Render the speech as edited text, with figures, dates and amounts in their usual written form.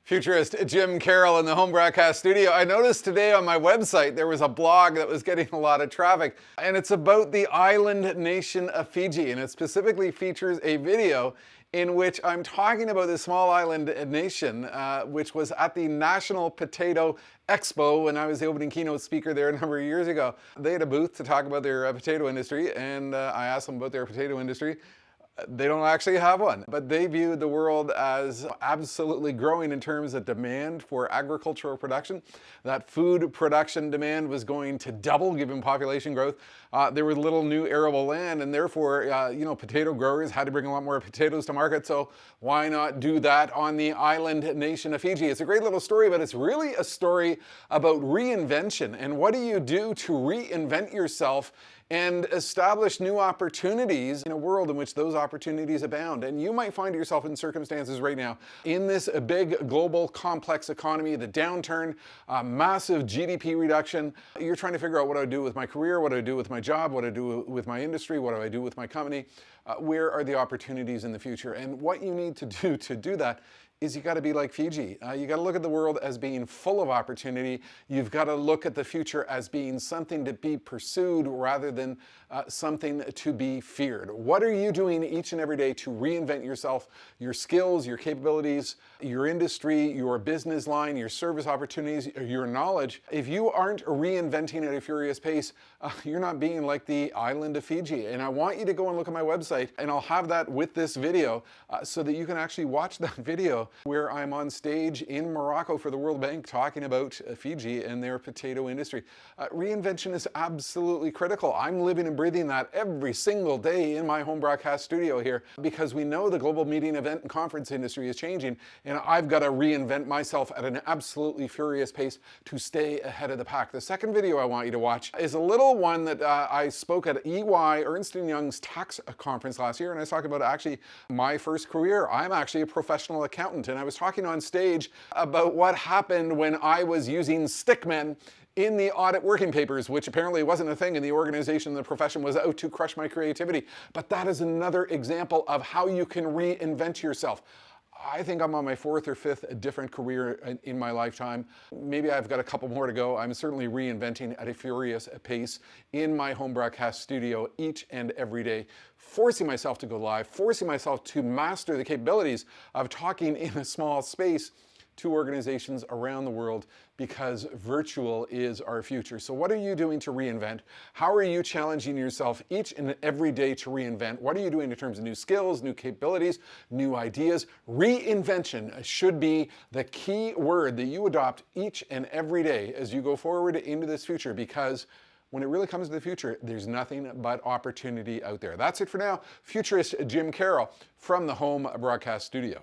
Futurist Jim Carroll in the home broadcast studio. I noticed today on my website there was a blog that was getting a lot of traffic, and it's about the island nation of Fiji, and it specifically features a video in which I'm talking about this small island nation, which was at the National Potato Expo when I was the opening keynote speaker there a number of years ago. They had a booth to talk about their potato industry, and I asked them about their potato industry. They don't actually have one, but they viewed the world as absolutely growing in terms of demand for agricultural production. That food production demand was going to double given population growth. There was little new arable land, and therefore, potato growers had to bring a lot more potatoes to market. So why not do that on the island nation of Fiji? It's a great little story, but it's really a story about reinvention. And what do you do to reinvent yourself and establish new opportunities in a world in which those opportunities abound? And you might find yourself in circumstances right now in this big global complex economy, the downturn, massive GDP reduction. You're trying to figure out what do I do with my career, what do I do with my job, what do I do with my industry, what do I do with my company, where are the opportunities in the future? And what you need to do that is you got to be like Fiji. You got to look at the world as being full of opportunity. You've got to look at the future as being something to be pursued rather than something to be feared. What are you doing each and every day to reinvent yourself, your skills, your capabilities, your industry, your business line, your service opportunities, your knowledge? If you aren't reinventing at a furious pace, you're not being like the island of Fiji. And I want you to go and look at my website, and I'll have that with this video so that you can actually watch that video where I'm on stage in Morocco for the World Bank talking about Fiji and their potato industry. Reinvention is absolutely critical. I'm living and breathing that every single day in my home broadcast studio here because we know the global meeting, event, and conference industry is changing, and I've got to reinvent myself at an absolutely furious pace to stay ahead of the pack. The second video I want you to watch is a little one that I spoke at EY, Ernst & Young's tax conference last year, and I was talking about actually my first career. I'm actually a professional accountant, and I was talking on stage about what happened when I was using stickmen in the audit working papers, which apparently wasn't a thing in the organization. The profession was out to crush my creativity. But that is another example of how you can reinvent yourself. I think I'm on my fourth or fifth different career in my lifetime. Maybe I've got a couple more to go. I'm certainly reinventing at a furious pace in my home broadcast studio each and every day, forcing myself to go live, forcing myself to master the capabilities of talking in a small space to organizations around the world because virtual is our future. So what are you doing to reinvent? How are you challenging yourself each and every day to reinvent? What are you doing in terms of new skills, new capabilities, new ideas? Reinvention should be the key word that you adopt each and every day as you go forward into this future, because when it really comes to the future, there's nothing but opportunity out there. That's it for now. Futurist Jim Carroll from the home broadcast studio.